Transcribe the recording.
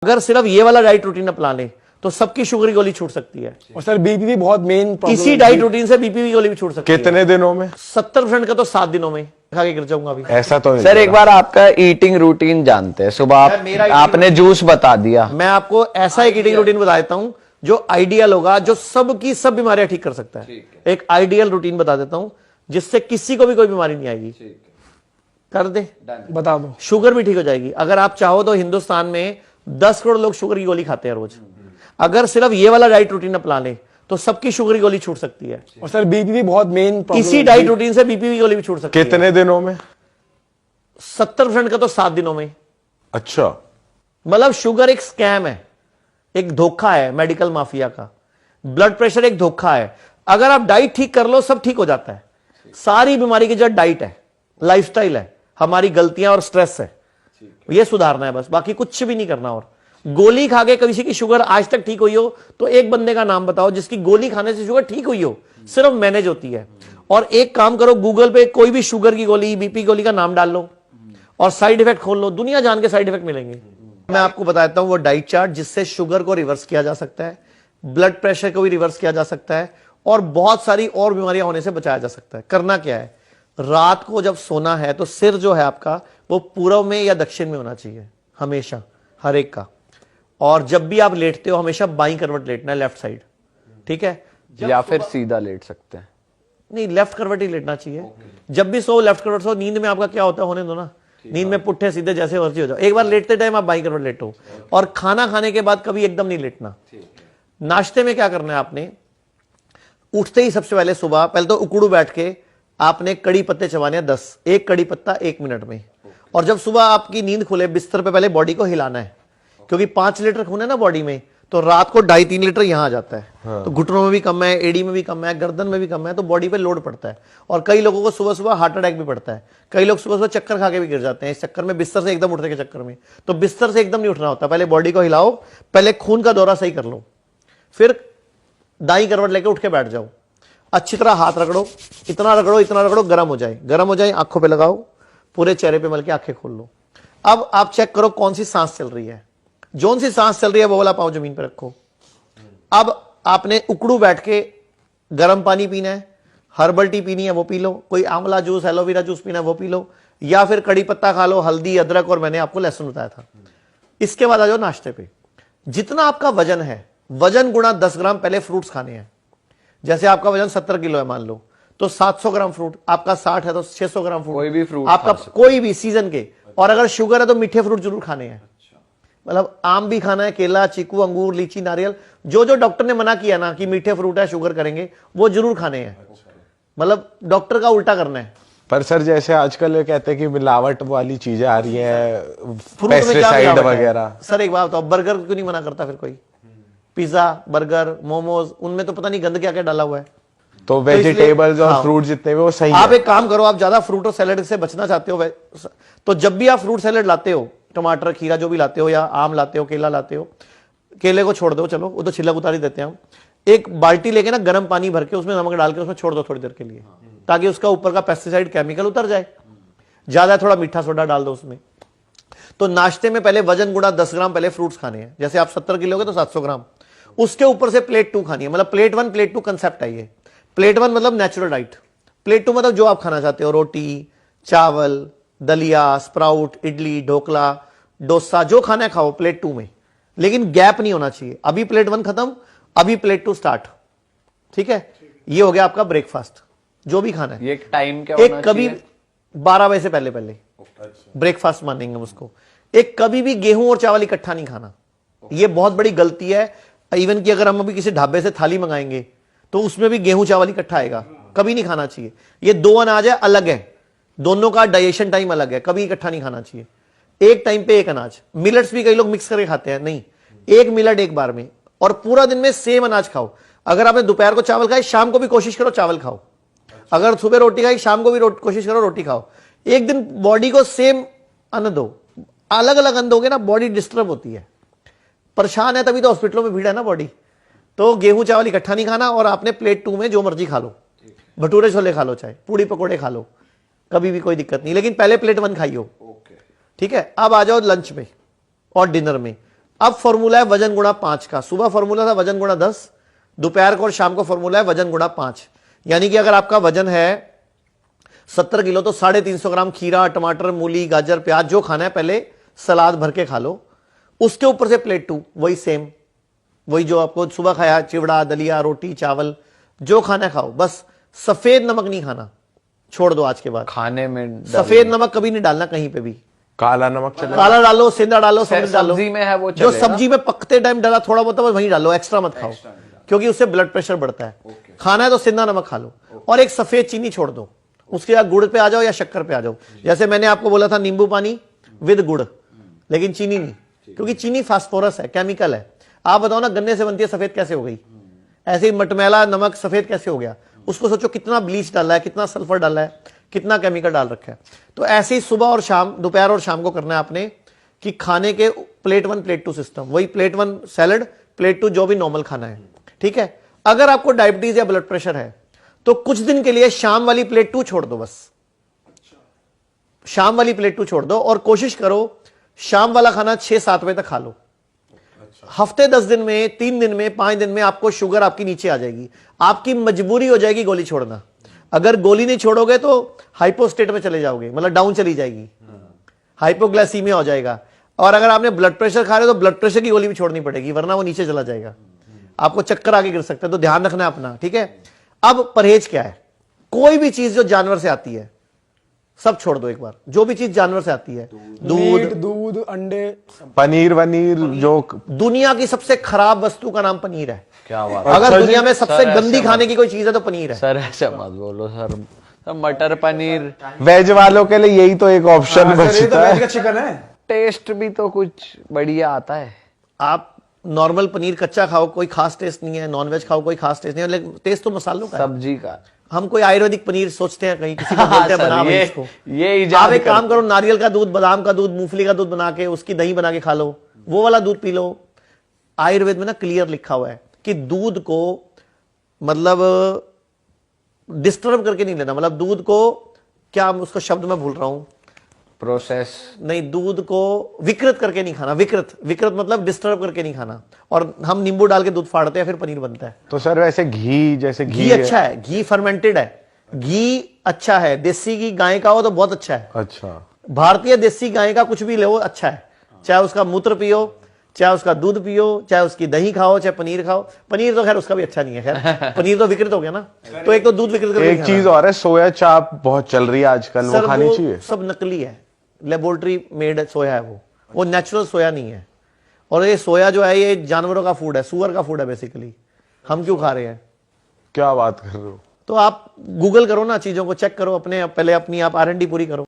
अगर सिर्फ ये वाला डाइट रूटीन अपना ले तो सबकी शुगर की गोली छूट सकती है। और सर बीपी भी बहुत मेन प्रॉब्लम इसी डाइट रूटीन से बीपी की गोली भी छूट सकती है। कितने दिनों में? 70% का तो 7 दिनों में खा के गिर जाऊंगा अभी। ऐसा तो नहीं सर एक बार आपका ईटिंग रूटीन जानते हैं। सुबह आपने जूस बता दिया, मैं आपको ऐसा एक ईटिंग रूटीन बता देता हूं जो आइडियल होगा, जो सबकी सब बीमारियां ठीक कर सकता है। एक आइडियल रूटीन बता देता हूं जिससे किसी को भी कोई बीमारी नहीं आएगी। कर दे, बता दो। शुगर भी ठीक हो जाएगी। अगर आप चाहो तो हिंदुस्तान में 10 करोड़ लोग शुगर की गोली खाते हैं रोज। अगर सिर्फ ये वाला डाइट रूटीन अपना ले तो सबकी शुगर की गोली छूट सकती है। और सर बीपी भी बहुत मेन प्रॉब्लम इसी डाइट रूटीन से बीपी की गोली भी छूट सकती है। कितने दिनों में? 70% का तो 7 दिनों में। अच्छा, मतलब शुगर एक स्कैम है, एक धोखा है मेडिकल माफिया का। ब्लड प्रेशर एक धोखा है। अगर आप डाइट ठीक कर लो सब ठीक हो जाता है। सारी बीमारी की जड़ डाइट है, लाइफस्टाइल है, हमारी गलतियां और स्ट्रेस है, ये सुधारना है बस, बाकी कुछ भी नहीं करना। और गोली खा के किसी की शुगर आज तक ठीक हुई हो तो एक बंदे का नाम बताओ जिसकी गोली खाने से शुगर ठीक हुई हो, सिर्फ मैनेज होती है। और एक काम करो, गूगल पे कोई भी शुगर की गोली, बीपी गोली का नाम डाल लो और साइड इफेक्ट खोल लो, दुनिया जान के साइड इफेक्ट मिलेंगे। मैं आपको बताता हूं वो डाइट चार्ट जिससे शुगर को रिवर्स किया जा सकता है, ब्लड प्रेशर को भी रिवर्स किया जा सकता है और बहुत सारी और बीमारियां होने से बचाया जा सकता है। करना क्या है, रात को जब सोना है तो सिर जो है आपका वो पूर्व में या दक्षिण में होना चाहिए हमेशा, हर एक का। और जब भी आप लेटते हो हमेशा बाईं करवट लेटना है, लेफ्ट साइड, ठीक है? या फिर सीधा लेट सकते हैं। नहीं, लेफ्ट करवट ही लेटना चाहिए। जब भी सो लेफ्ट करवट सो। नींद में आपका क्या होता है, होने दो ना, नींद में पुट्ठे सीधे जैसे मर्जी हो जाओ। एक बार लेटते टाइम आप बाईं करवट लेटो। और खाना खाने के बाद कभी एकदम नहीं लेटना। नाश्ते में क्या करना है आपने, उठते ही सबसे पहले सुबह पहले तो उकड़ू बैठ के आपने कड़ी पत्ते चबाने हैं 10, एक कड़ी पत्ता 1 मिनट में। और जब सुबह आपकी नींद खुले बिस्तर पे पहले बॉडी को हिलाना है, क्योंकि 5 लीटर खून है ना बॉडी में, तो रात को 2.5-3 लीटर यहां आ जाता है। हाँ। तो घुटनों में भी कम है, एडी में भी कम है, गर्दन में भी कम है, तो बॉडी पे लोड पड़ता है। और कई लोगों को सुबह सुबह हार्ट अटैक भी पड़ता है। कई लोग सुबह सुबह चक्कर खा के भी गिर जाते हैं इस चक्कर में, बिस्तर से एकदम उठने के चक्कर में। तो बिस्तर से एकदम नहीं उठना होता, पहले बॉडी को हिलाओ, पहले खून का दौरा सही कर लो, फिर दाई करवट लेके उठ के बैठ जाओ। अच्छी तरह हाथ रगड़ो, इतना रगड़ो गर्म हो जाए, गर्म हो जाए, आंखों पे लगाओ, पूरे चेहरे पे मल के आंखें खोल लो। अब आप चेक करो कौन सी सांस चल रही है, जोन सी सांस चल रही है वो वाला पांव जमीन पे रखो। अब आपने उकड़ू बैठ के गर्म पानी पीना है, हर्बल टी पीनी है वो पी लो, कोई आंवला जूस, एलोवेरा जूस पीना है वो पी लो, या फिर कड़ी पत्ता खा लो, हल्दी, अदरक, और मैंने आपको लहसुन बताया था। इसके बाद आ जाओ नाश्ते पे। जितना आपका वजन है, वजन गुणा 10 ग्राम पहले फ्रूट्स खाने हैं। जैसे आपका वजन 70 किलो है मान लो, तो 700 ग्राम फ्रूट, आपका 60 है तो 600 ग्राम फ्रूट, कोई भी फ्रूट आपका, कोई भी सीजन के। और अगर शुगर है तो मीठे फ्रूट जरूर खाने हैं। मतलब आम भी खाना है, केला, चीकू, अंगूर, लीची, नारियल, जो जो डॉक्टर ने मना किया ना कि मीठे फ्रूट है शुगर करेंगे, वो जरूर खाने हैं। मतलब डॉक्टर का उल्टा करना है। पर सर जैसे आजकल ये कहते हैं कि मिलावट वाली चीजें आ रही हैं, फ्रूट में क्या पेस्टिसाइड मिलावट है? वगैरह। सर एक बात बताओ, बर्गर क्यों नहीं मना करता फिर कोई? पिज्जा, बर्गर, मोमोज, उनमें तो पता नहीं गंद क्या क्या डाला हुआ है। तो वेजिटेबल्स और हाँ, फ्रूट जितने भी वो सही आप है। एक काम करो, आप ज्यादा फ्रूट और सैलेड से बचना चाहते हो तो जब भी आप फ्रूट सैलेड लाते हो, टमाटर, खीरा जो भी लाते हो, या आम लाते हो, केला लाते हो, केले को छोड़ दो, चलो वो तो छिलक उतार ही देते हैं हम। एक बाल्टी लेके ना गर्म पानी भर के उसमें नमक डाल के उसमें छोड़ दो थोड़ी देर के लिए, ताकि उसका ऊपर का पेस्टिसाइड केमिकल उतर जाए। ज्यादा थोड़ा मीठा सोडा डाल दो उसमें। तो नाश्ते में पहले वजन गुणा 10 ग्राम पहले फ्रूट्स खाने हैं। जैसे आप 70 किलो के तो 700 ग्राम, उसके ऊपर से प्लेट 2 खानी है। मतलब प्लेट 1 प्लेट 2 कंसेप्ट है ये। प्लेट 1 मतलब नेचुरल डाइट, प्लेट 2 मतलब जो आप खाना चाहते हो, रोटी, चावल, दलिया, स्प्राउट, इडली, ढोकला, डोसा, जो खाना है खाओ प्लेट 2 में, लेकिन गैप नहीं होना चाहिए। अभी प्लेट 1 खत्म, अभी प्लेट 2 स्टार्ट, ठीक है? ये हो गया आपका ब्रेकफास्ट, जो भी खाना है। ये एक टाइम क्या एक होना कभी चाहिए? 12 बजे से पहले पहले ब्रेकफास्ट मानेंगे हम उसको। एक कभी भी गेहूं और चावल इकट्ठा नहीं खाना, ये बहुत बड़ी गलती है। इवन कि अगर हम अभी किसी ढाबे से थाली मंगाएंगे तो उसमें भी गेहूं चावल इकट्ठा आएगा, कभी नहीं खाना चाहिए। ये 2 अनाज है, अलग है, दोनों का डाइजेशन टाइम अलग है, कभी इकट्ठा नहीं खाना चाहिए। एक टाइम पे एक अनाज। मिलेट्स भी कई लोग मिक्स करके खाते हैं, नहीं, एक मिलेट एक बार में। और पूरा दिन में सेम अनाज खाओ। अगर आपने दोपहर को चावल खाए, शाम को भी कोशिश करो चावल खाओ। अगर सुबह रोटी खाई, शाम को भी कोशिश करो रोटी खाओ। एक दिन बॉडी को सेम अन्न दो। अलग अलग अन्न दोगे ना, बॉडी डिस्टर्ब होती है, परेशान है, तभी तो हॉस्पिटलों में भीड़ है ना बॉडी। तो गेहूं चावल इकट्ठा नहीं खाना। और आपने प्लेट 2 में जो मर्जी खा लो, भटूरे छोले खा लो, चाहे पूड़ी पकोड़े खा लो, कभी भी कोई दिक्कत नहीं, लेकिन पहले प्लेट 1 खाइयो, ठीक है? अब आ जाओ लंच में और डिनर में। अब फॉर्मूला है वजन गुणा 5 का। सुबह फॉर्मूला था वजन गुणा 10, दोपहर को और शाम को फॉर्मूला है वजन गुणा 5। यानी कि अगर आपका वजन है 70 किलो तो 350 ग्राम खीरा, टमाटर, मूली, गाजर, प्याज जो खाना है पहले सलाद भर के खा लो। उसके ऊपर से प्लेट 2 वही सेम, वही जो आपको सुबह खाया, चिवड़ा, दलिया, रोटी, चावल, जो खाना है खाओ। बस सफेद नमक नहीं खाना, छोड़ दो आज के बाद। खाने में सफेद नमक कभी नहीं डालना कहीं पे भी। काला नमक चलेगा? काला डालो, सेंधा डालो, सब्जी डालो, सब्जी में है वो जो चलेगा। सब्जी में पकते टाइम डाला थोड़ा बहुत बस वहीं डालो, एक्स्ट्रा मत खाओ क्योंकि उससे ब्लड प्रेशर बढ़ता है। खाना है तो सेंधा नमक खा लो और एक सफेद चीनी छोड़ दो। उसके बाद गुड़ पे आ जाओ या शक्कर पे आ जाओ। जैसे मैंने आपको बोला था नींबू पानी विद गुड़, लेकिन चीनी नहीं, क्योंकि चीनी फास्फोरस है, केमिकल है। आप बताओ ना, गन्ने से बनती है, सफेद कैसे हो गई? ऐसे ही मटमैला नमक सफेद कैसे हो गया? उसको सोचो कितना ब्लीच डाला है, कितना सल्फर डाला है, कितना केमिकल डाल रखा है। तो ऐसे ही सुबह और शाम, दोपहर और शाम को करना है आपने कि खाने के प्लेट 1 प्लेट 2 सिस्टम, वही प्लेट 1 सैलड, प्लेट 2 जो भी नॉर्मल खाना है, ठीक है। अगर आपको डायबिटीज या ब्लड प्रेशर है तो कुछ दिन के लिए शाम वाली प्लेट 2 छोड़ दो, बस शाम वाली प्लेट 2 छोड़ दो और कोशिश करो शाम वाला खाना 6-7 बजे तक खा लो। हफ्ते 10 दिन में, 3 दिन में, 5 दिन में आपको शुगर आपकी नीचे आ जाएगी। आपकी मजबूरी हो जाएगी गोली छोड़ना। अगर गोली नहीं छोड़ोगे तो हाइपोस्टेट में चले जाओगे, मतलब डाउन चली जाएगी, हाइपोग्लाइसीमिया हो जाएगा। और अगर आपने ब्लड प्रेशर खा रहे हो तो ब्लड प्रेशर की गोली भी छोड़नी पड़ेगी, वरना वो नीचे चला जाएगा, आपको चक्कर आगे गिर सकता है। तो ध्यान रखना अपना, ठीक है। अब परहेज क्या है? कोई भी चीज जो जानवर से आती है सब छोड़ दो एक बार। जो भी चीज जानवर से आती है, दूध, अंडे, पनीर वनीर जो दुनिया की सबसे खराब वस्तु का नाम पनीर है। क्या बात अगर दुनिया में सबसे गंदी खाने की कोई चीज है तो पनीर है। सर, ऐसा मत बोलो सर। सर मटर पनीर वेज वालों के लिए यही तो एक ऑप्शन सर ये तो बचता वेज है। का चिकन है। टेस्ट भी तो कुछ बढ़िया आता है। आप नॉर्मल पनीर कच्चा खाओ, कोई खास टेस्ट नहीं है। नॉनवेज खाओ, कोई खास टेस्ट नहीं है, लेकिन टेस्ट तो मसालों का है। सब्जी का हम कोई आयुर्वेदिक पनीर सोचते हैं, कहीं किसी को बोलते हैं सर, बना भाई ये- इसको। ये इजाद आप एक काम कर- करो, नारियल का दूध, बादाम का दूध, मूंगफली का दूध बना के उसकी दही बना के खा लो, वो वाला दूध पी लो। आयुर्वेद में ना क्लियर लिखा हुआ है कि दूध को मतलब डिस्टर्ब करके नहीं लेना। मतलब दूध को, क्या उसका शब्द मैं भूल रहा हूं, प्रोसेस नहीं, दूध को विकृत करके नहीं खाना। विकृत मतलब डिस्टर्ब करके नहीं खाना। और हम नींबू डाल के दूध फाड़ते हैं, फिर पनीर बनता है। तो सर वैसे घी, जैसे घी अच्छा है, घी फर्मेंटेड है, घी अच्छा है। देसी घी गाय का हो तो बहुत अच्छा है। अच्छा, भारतीय देसी गाय का कुछ भी ले अच्छा है। चाहे उसका मूत्र पियो, चाहे उसका दूध पियो, चाहे उसकी दही खाओ, चाहे पनीर खाओ। पनीर तो खैर उसका भी अच्छा नहीं है, खैर पनीर तो विकृत हो गया ना। तो एक तो दूध विकृत करके एक नहीं चीज खाना। और है, सोया चाप बहुत चल रही है आजकल, सर वो खानी वो चाहिए? सब नकली है, लेबोरेटरी मेड सोया है वो नेचुरल सोया नहीं है। और ये सोया जो है ये जानवरों का फूड है, सुअर का फूड है बेसिकली। हम क्यों खा रहे हैं? क्या बात कर रहे हो? तो आप गूगल करो ना, चीजों को चेक करो, अपने पहले अपनी आप R&D पूरी करो।